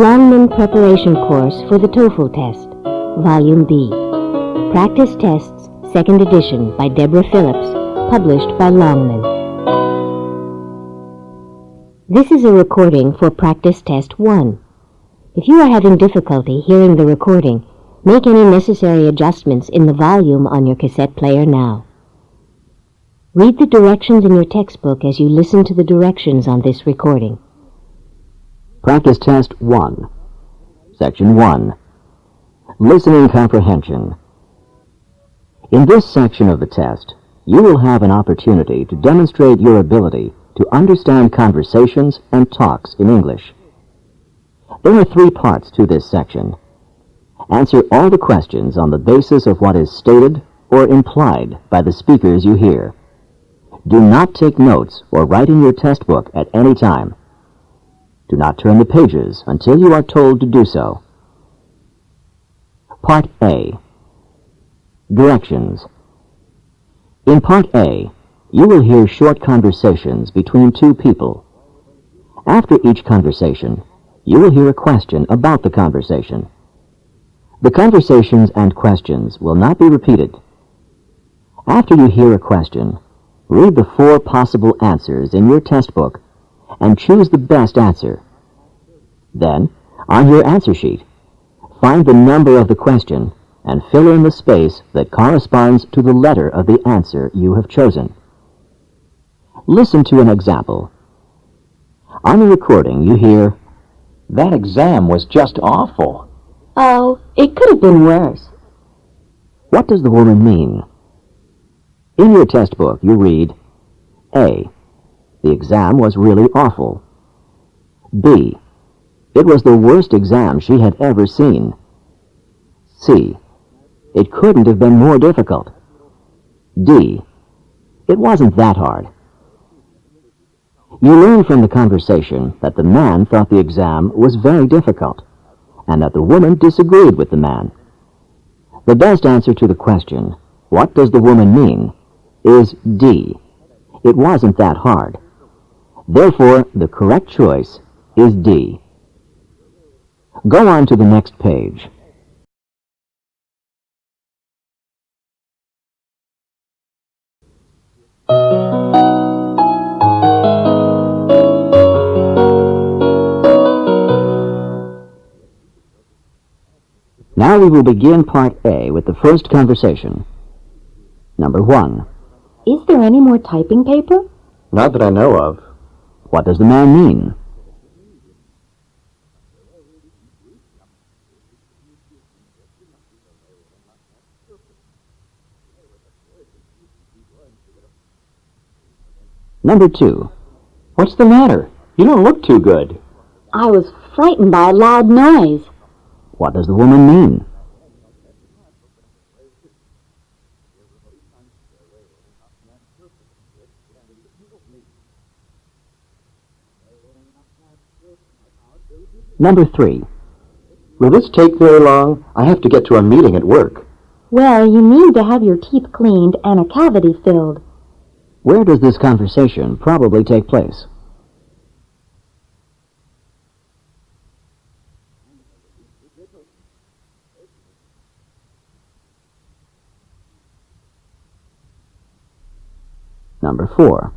Longman Preparation Course for the TOEFL Test, Volume B. Practice Tests, 2nd edition by Deborah Phillips, published by Longman. This is a recording for Practice Test 1. If you are having difficulty hearing the recording, make any necessary adjustments in the volume on your cassette player now. Read the directions in your textbook as you listen to the directions on this recording. Practice Test 1. Section 1. Listening Comprehension. In this section of the test, you will have an opportunity to demonstrate your ability to understand conversations and talks in English. There are 3 parts to this section. Answer all the questions on the basis of what is stated or implied by the speakers you hear. Do not take notes or write in your test book at any time. Do not turn the pages until you are told to do so. Part A. Directions. In Part A, you will hear short conversations between 2 people. After each conversation, you will hear a question about the conversation. The conversations and questions will not be repeated. After you hear a question, read the 4 possible answers in your test book and choose the best answer. Then, on your answer sheet, find the number of the question and fill in the space that corresponds to the letter of the answer you have chosen. Listen to an example. On the recording, you hear, "That exam was just awful." "Oh, it could have been worse." What does the woman mean? In your test book, you read, A. The exam was really awful. B. It was the worst exam she had ever seen. C. It couldn't have been more difficult. D. It wasn't that hard. You learn from the conversation that the man thought the exam was very difficult, and that the woman disagreed with the man. The best answer to the question, "What does the woman mean?" is D. It wasn't that hard. Therefore, the correct choice is D. Go on to the next page. Now we will begin Part A with the first conversation. Number 1. Is there any more typing paper? Not that I know of. What does the man mean? Number 2. What's the matter? You don't look too good. I was frightened by a loud noise. What does the woman mean? Number 3. Will this take very long? I have to get to a meeting at work. Well, you need to have your teeth cleaned and a cavity filled. Where does this conversation probably take place? Number 4.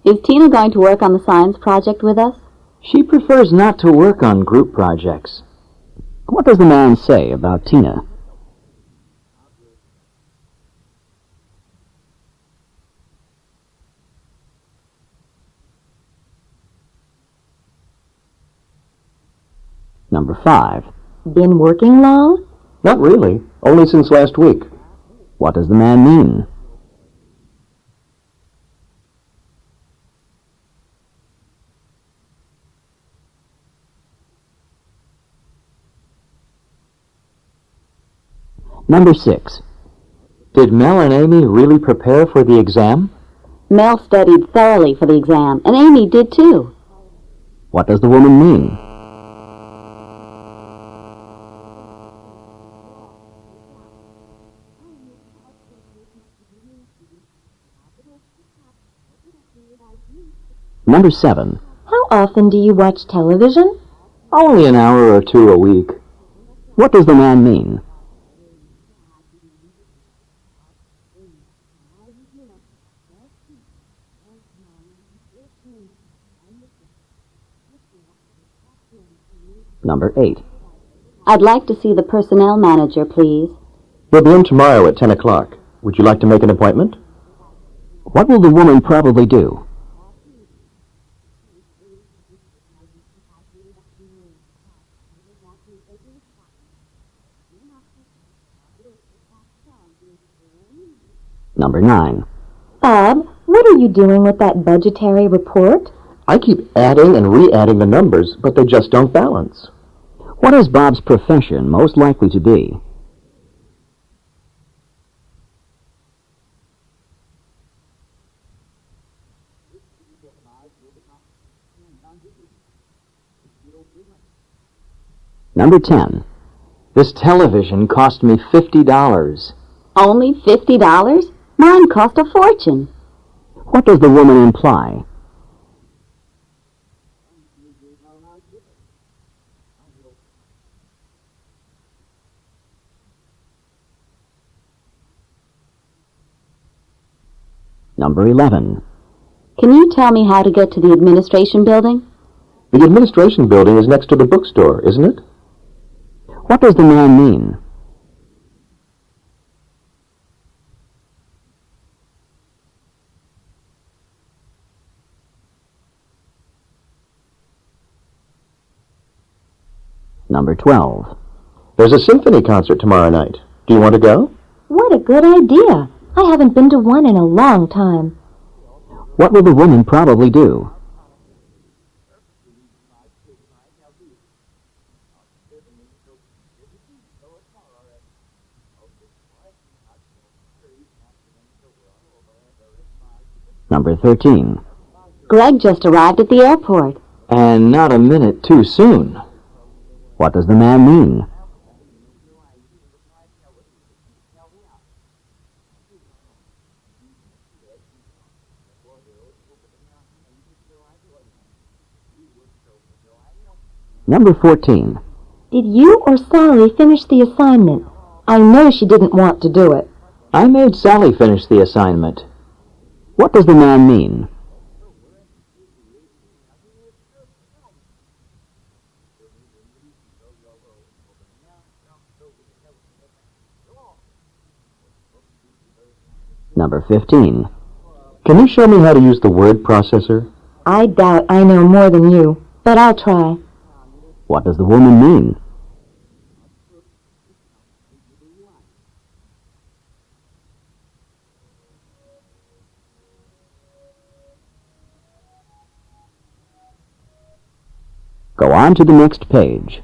Is Tina going to work on the science project with us? She prefers not to work on group projects. What does the man say about Tina? Number 5. Been working long? Not really. Only since last week. What does the man mean? Number 6. Did Mel and Amy really prepare for the exam? Mel studied thoroughly for the exam, and Amy did too. What does the woman mean? Number 7. How often do you watch television? Only an hour or two a week. What does the man mean? Number 8. I'd like to see the personnel manager, please. We'll be in tomorrow at 10 o'clock. Would you like to make an appointment? What will the woman probably do? Number 9. Bob, what are you doing with that budgetary report? I keep adding and re-adding the numbers, but they just don't balance. What is Bob's profession most likely to be? Number 10. This television cost me $50. Only $50? Mine cost a fortune. What does the woman imply? Number 11. Can you tell me how to get to the administration building? The administration building is next to the bookstore, isn't it? What does the man mean? Number 12. There's a symphony concert tomorrow night. Do you want to go? What a good idea. I haven't been to one in a long time. What will the woman probably do? Number 13. Greg just arrived at the airport. And not a minute too soon. What does the man mean? Number 14. Did you or Sally finish the assignment? I know she didn't want to do it. I made Sally finish the assignment. What does the man mean? Number 15. Can you show me how to use the word processor? I doubt I know more than you, but I'll try. What does the woman mean? Go on to the next page.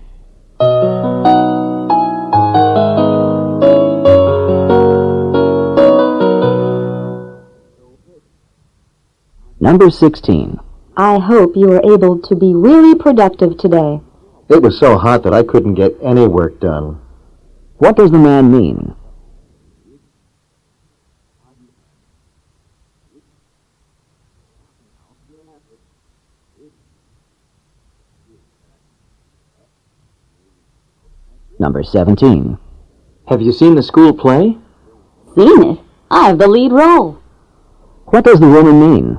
Number 16. I hope you were able to be really productive today. It was so hot that I couldn't get any work done. What does the man mean? Number 17. Have you seen the school play? Seen it? I have the lead role. What does the woman mean?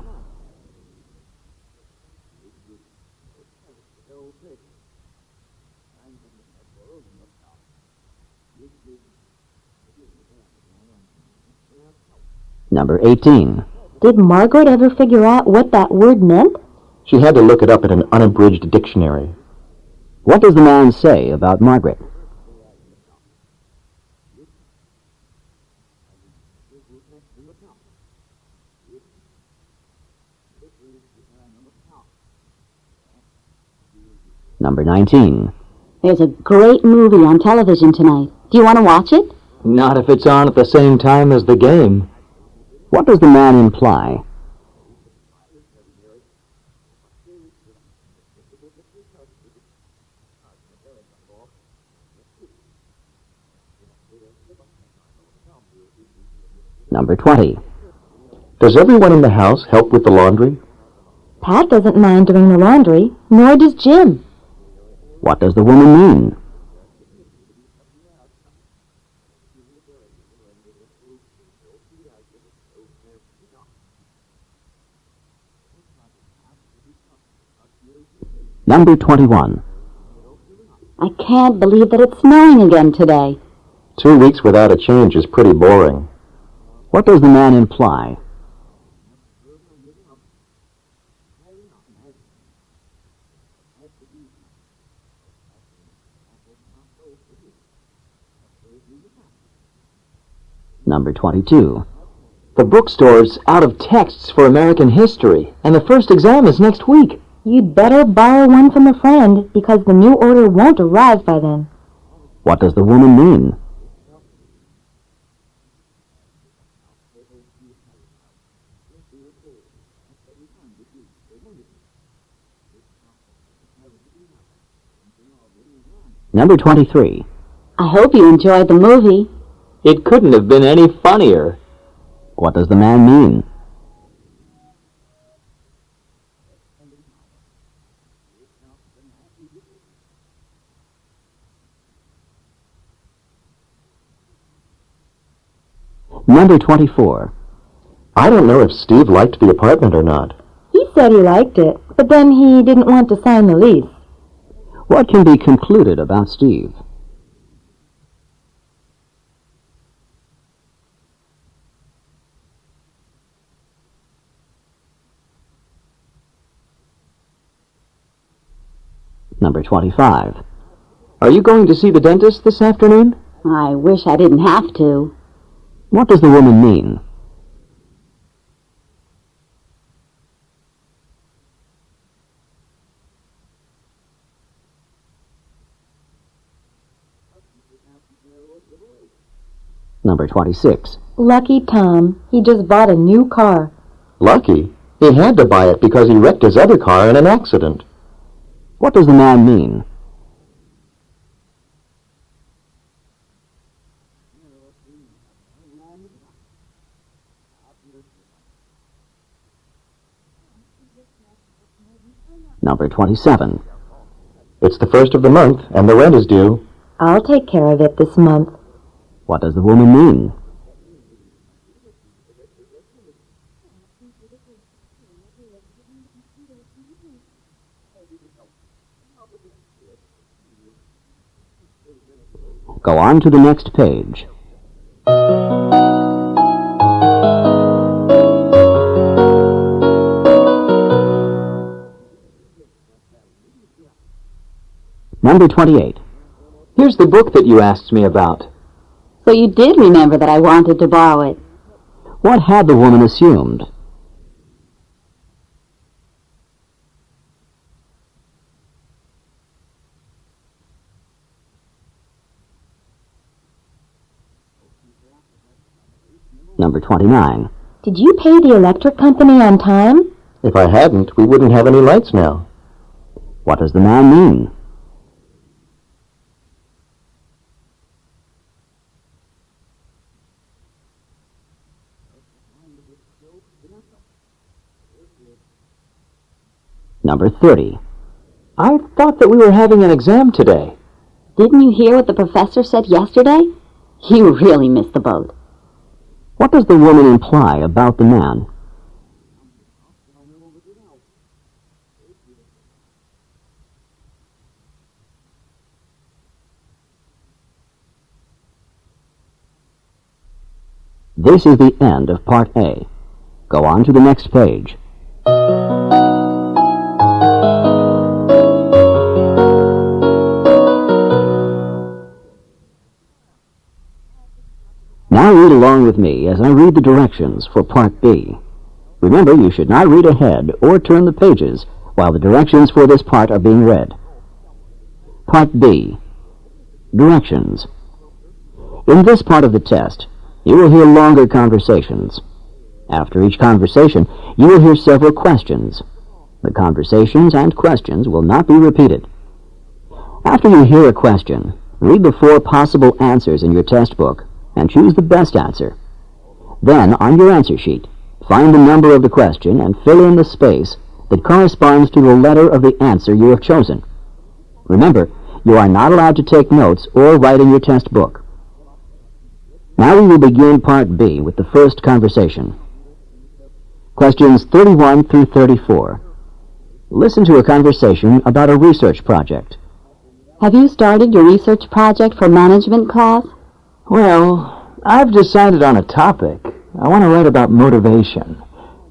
Number 18. Did Margaret ever figure out what that word meant? She had to look it up in an unabridged dictionary. What does the man say about Margaret? Number 19. There's a great movie on television tonight. Do you want to watch it? Not if it's on at the same time as the game. What does the man imply? Number 20. Does everyone in the house help with the laundry? Pat doesn't mind doing the laundry, nor does Jim. What does the woman mean? Number 21. I can't believe that it's snowing again today. 2 weeks without a change is pretty boring. What does the man imply? Number 22. The bookstore's out of texts for American history, and the first exam is next week. You'd better borrow one from a friend, because the new order won't arrive by then. What does the woman mean? Number 23. I hope you enjoyed the movie. It couldn't have been any funnier. What does the man mean? Number 24. I don't know if Steve liked the apartment or not. He said he liked it, but then he didn't want to sign the lease. What can be concluded about Steve? Number 25. Are you going to see the dentist this afternoon? I wish I didn't have to. What does the woman mean? Number 26. Lucky Tom. He just bought a new car. Lucky? He had to buy it because he wrecked his other car in an accident. What does the man mean? Number 27. It's the first of the month, and the rent is due. I'll take care of it this month. What does the woman mean? Go on to the next page. Number 28. Here's the book that you asked me about. So you did remember that I wanted to borrow it. What had the woman assumed? Number 29. Did you pay the electric company on time? If I hadn't, we wouldn't have any lights now. What does the man mean? Number 30. I thought that we were having an exam today. Didn't you hear what the professor said yesterday? You really missed the boat. What does the woman imply about the man? This is the end of Part A. Go on to the next page. Now read along with me as I read the directions for Part B. Remember, you should not read ahead or turn the pages while the directions for this part are being read. Part B. Directions. In this part of the test, you will hear longer conversations. After each conversation, you will hear several questions. The conversations and questions will not be repeated. After you hear a question, read the 4 possible answers in your test book and choose the best answer. Then, on your answer sheet, find the number of the question and fill in the space that corresponds to the letter of the answer you have chosen. Remember, you are not allowed to take notes or write in your test book. Now we will begin Part B with the first conversation. Questions 31 through 34. Listen to a conversation about a research project. Have you started your research project for management class? Well, I've decided on a topic. I want to write about motivation,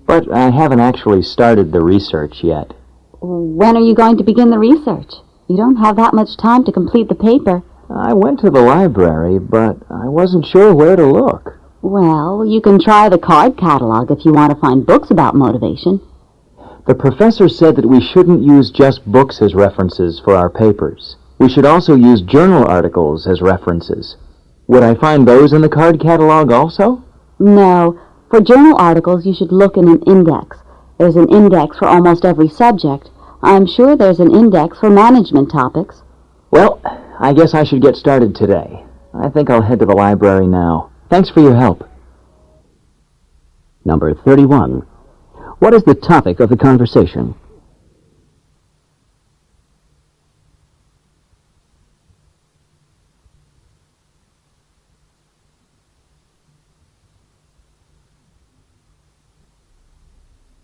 but I haven't actually started the research yet. When are you going to begin the research? You don't have that much time to complete the paper. I went to the library, but I wasn't sure where to look. Well, you can try the card catalog if you want to find books about motivation. The professor said that we shouldn't use just books as references for our papers. We should also use journal articles as references. Would I find those in the card catalog also? No. For journal articles, you should look in an index. There's an index for almost every subject. I'm sure there's an index for management topics. Well, I guess I should get started today. I think I'll head to the library now. Thanks for your help. Number 31. What is the topic of the conversation?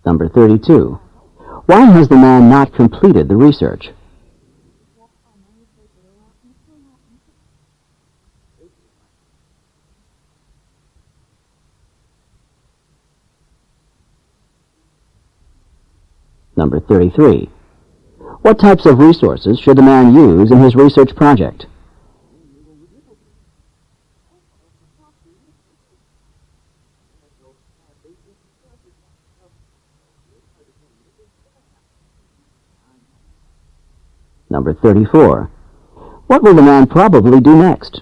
Number 32. Why has the man not completed the research? Number 33. What types of resources should the man use in his research project? Number 34. What will the man probably do next?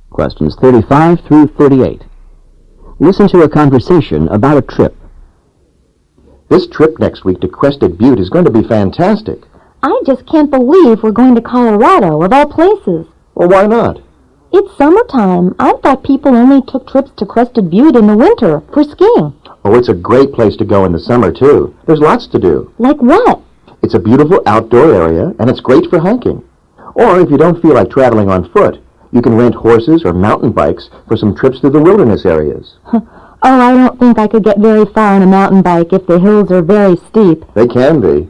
Questions 35 through 38. Listen to a conversation about a trip. This trip next week to Crested Butte is going to be fantastic. I just can't believe we're going to Colorado, of all places. Well, why not? It's summertime. I thought people only took trips to Crested Butte in the winter for skiing. Oh, it's a great place to go in the summer, too. There's lots to do. Like what? It's a beautiful outdoor area, and it's great for hiking. Or if you don't feel like traveling on foot, you can rent horses or mountain bikes for some trips through the wilderness areas. Oh, I don't think I could get very far on a mountain bike if the hills are very steep. They can be.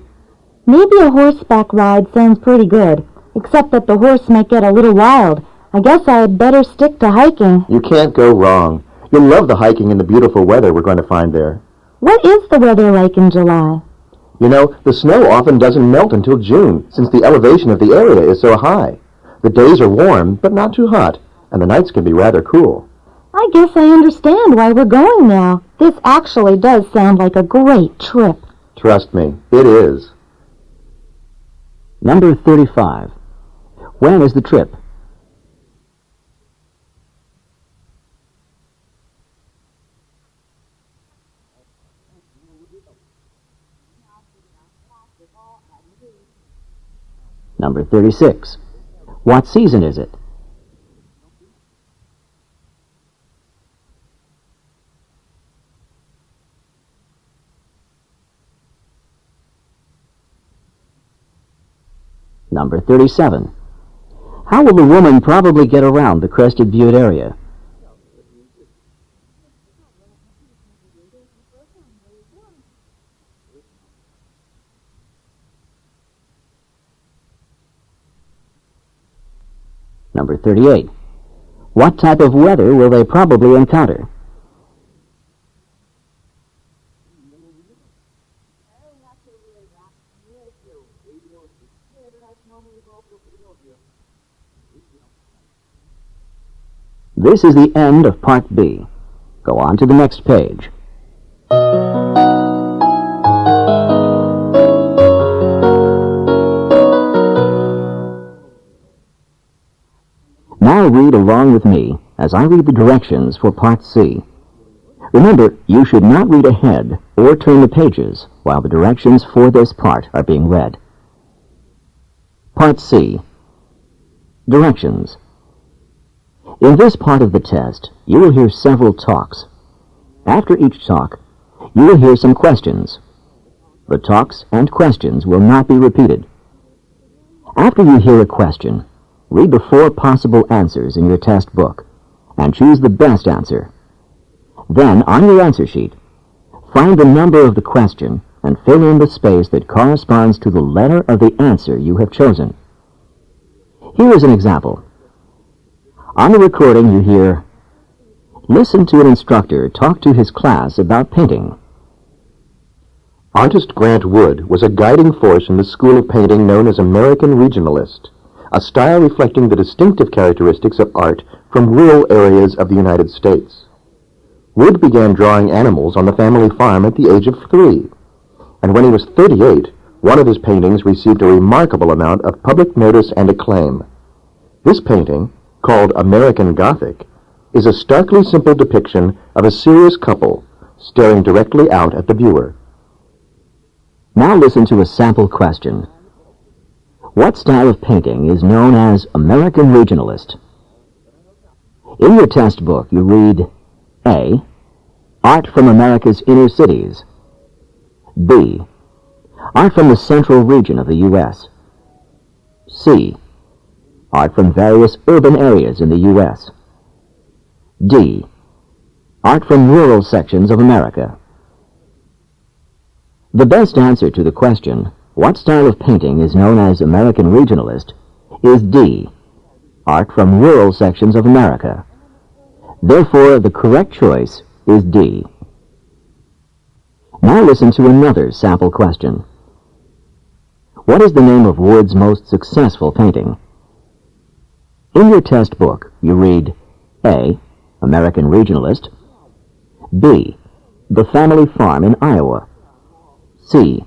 Maybe a horseback ride sounds pretty good, except that the horse might get a little wild. I guess I'd better stick to hiking. You can't go wrong. You'll love the hiking and the beautiful weather we're going to find there. What is the weather like in July? You know, the snow often doesn't melt until June, since the elevation of the area is so high. The days are warm, but not too hot, and the nights can be rather cool. I guess I understand why we're going now. This actually does sound like a great trip. Trust me, it is. Number 35. When is the trip? Number 36. What season is it? Number 37. How will the woman probably get around the Crested Butte area? Number 38. What type of weather will they probably encounter? This is the end of Part B. Go on to the next page. Now read along with me as I read the directions for Part C. Remember, you should not read ahead or turn the pages while the directions for this part are being read. Part C. Directions. In this part of the test, you will hear several talks. After each talk, you will hear some questions. The talks and questions will not be repeated. After you hear a question, read the 4 possible answers in your test book and choose the best answer. Then, on your answer sheet, find the number of the question and fill in the space that corresponds to the letter of the answer you have chosen. Here is an example. On the recording you hear, "Listen to an instructor talk to his class about painting." Artist Grant Wood was a guiding force in the school of painting known as American Regionalist, a style reflecting the distinctive characteristics of art from rural areas of the United States. Wood began drawing animals on the family farm at the age of 3, and when he was 38, one of his paintings received a remarkable amount of public notice and acclaim. This painting, called American Gothic, is a starkly simple depiction of a serious couple staring directly out at the viewer. Now listen to a sample question. What style of painting is known as American Regionalist? In your test book, you read A. Art from America's inner cities. B. Art from the central region of the U.S. C. Art from various urban areas in the U.S. D. Art from rural sections of America. The best answer to the question, what style of painting is known as American Regionalist, is D. Art from rural sections of America. Therefore, the correct choice is D. Now listen to another sample question. What is the name of Wood's most successful painting? In your test book, you read A. American Regionalist, B. The Family Farm in Iowa, C.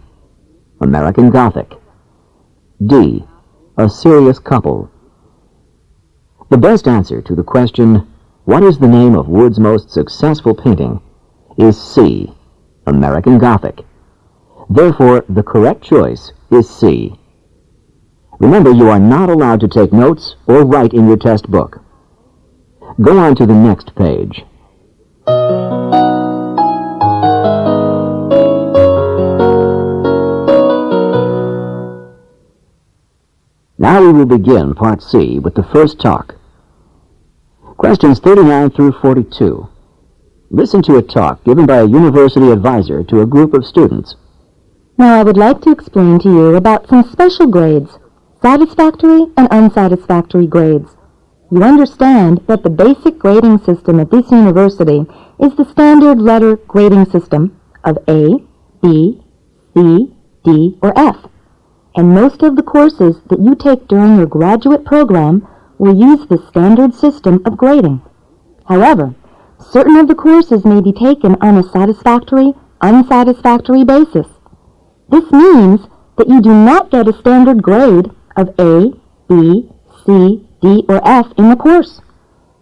American Gothic, D. A Serious Couple. The best answer to the question, what is the name of Wood's most successful painting, is C. American Gothic. Therefore, the correct choice is C. Remember, you are not allowed to take notes or write in your test book. Go on to the next page. Now we will begin Part C with the first talk. Questions 39 through 42. Listen to a talk given by a university advisor to a group of students. Now I would like to explain to you about some special grades, satisfactory and unsatisfactory grades. You understand that the basic grading system at this university is the standard letter grading system of A, B, C, D, or F. And most of the courses that you take during your graduate program will use the standard system of grading. However, certain of the courses may be taken on a satisfactory, unsatisfactory basis. This means that you do not get a standard grade of A, B, C, D, or F in the course.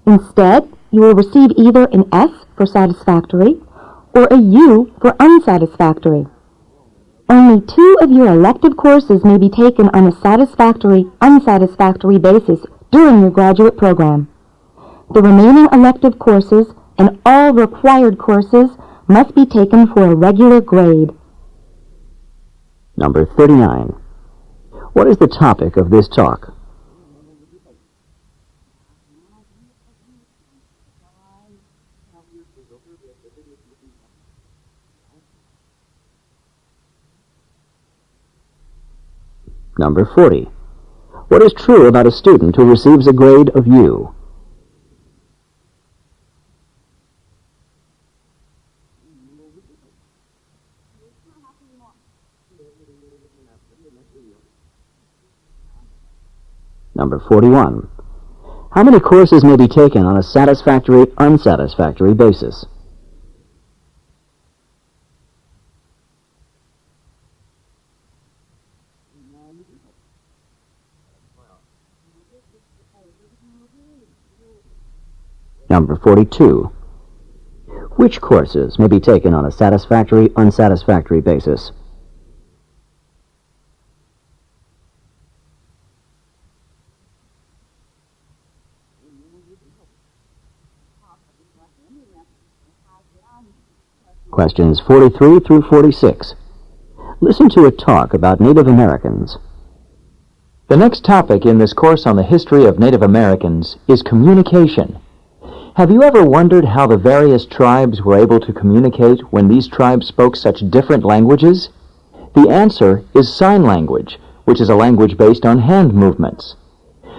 Instead, you will receive either an S for satisfactory or a U for unsatisfactory. Only 2 of your elective courses may be taken on a satisfactory, unsatisfactory basis during your graduate program. The remaining elective courses and all required courses must be taken for a regular grade. Number 39. What is the topic of this talk? Number 40. What is true about a student who receives a grade of U? Number 41. How many courses may be taken on a satisfactory, unsatisfactory basis? Number 42. Which courses may be taken on a satisfactory, unsatisfactory basis? Questions 43 through 46. Listen to a talk about Native Americans. The next topic in this course on the history of Native Americans is communication. Have you ever wondered how the various tribes were able to communicate when these tribes spoke such different languages? The answer is sign language, which is a language based on hand movements.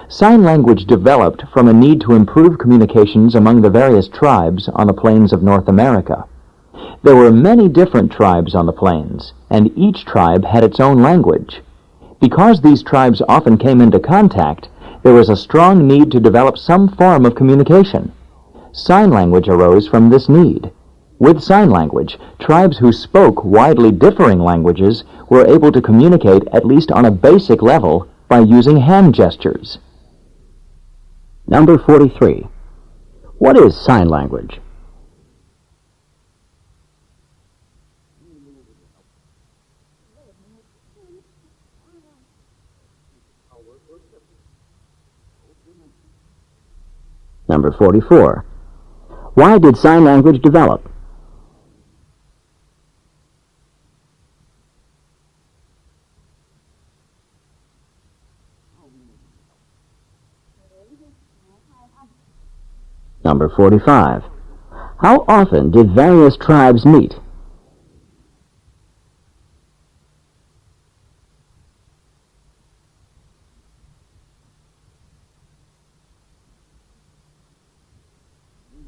Sign language developed from a need to improve communications among the various tribes on the plains of North America. There were many different tribes on the plains, and each tribe had its own language. Because these tribes often came into contact, there was a strong need to develop some form of communication. Sign language arose from this need. With sign language, tribes who spoke widely differing languages were able to communicate at least on a basic level by using hand gestures. Number 43. What is sign language? Number 44. Why did sign language develop? Number 45. How often did various tribes meet?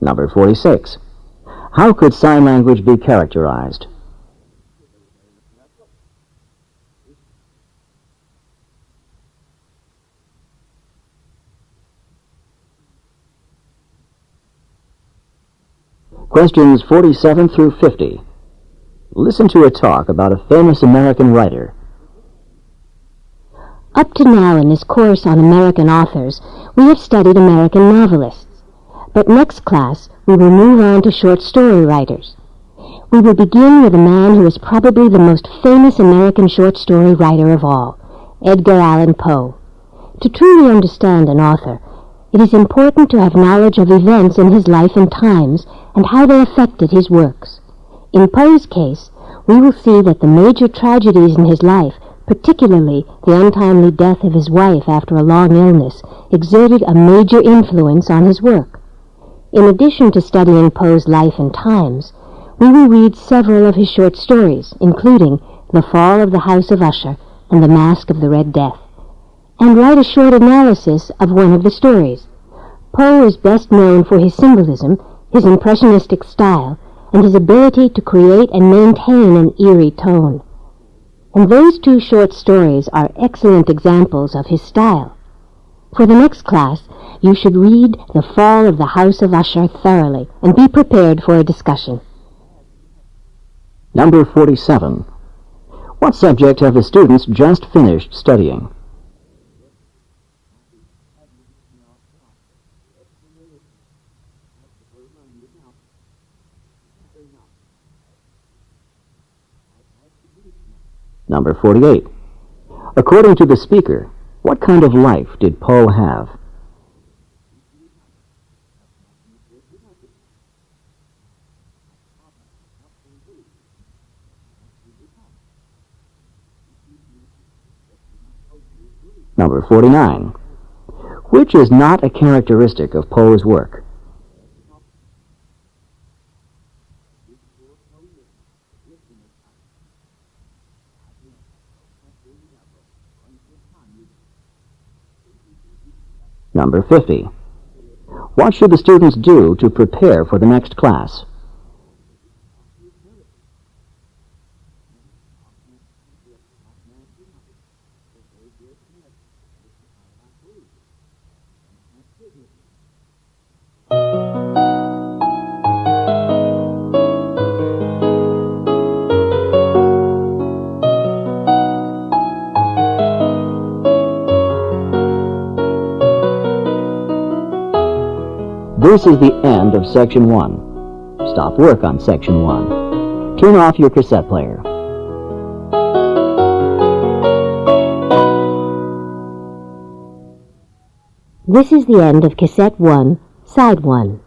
Number 46. How could sign language be characterized? Questions 47 through 50. Listen to a talk about a famous American writer. Up to now in this course on American authors, we have studied American novelists. But next class, we will move on to short story writers. We will begin with a man who is probably the most famous American short story writer of all, Edgar Allan Poe. To truly understand an author, it is important to have knowledge of events in his life and times and how they affected his works. In Poe's case, we will see that the major tragedies in his life, particularly the untimely death of his wife after a long illness, exerted a major influence on his work. In addition to studying Poe's life and times, we will read several of his short stories, including The Fall of the House of Usher and The Mask of the Red Death, and write a short analysis of one of the stories. Poe is best known for his symbolism, his impressionistic style, and his ability to create and maintain an eerie tone. And those two short stories are excellent examples of his style. For the next class, you should read The Fall of the House of Usher thoroughly and be prepared for a discussion. Number 47. What subject have the students just finished studying? Number 48. According to the speaker, what kind of life did Poe have? Number 49. Which is not a characteristic of Poe's work? Number 50. What should the students do to prepare for the next class? This is the end of Section 1. Stop work on Section 1. Turn off your cassette player. This is the end of Cassette 1, Side 1.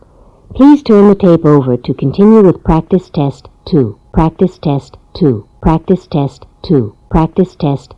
Please turn the tape over to continue with Practice Test 2. 2, practice test 2, practice test 2, practice test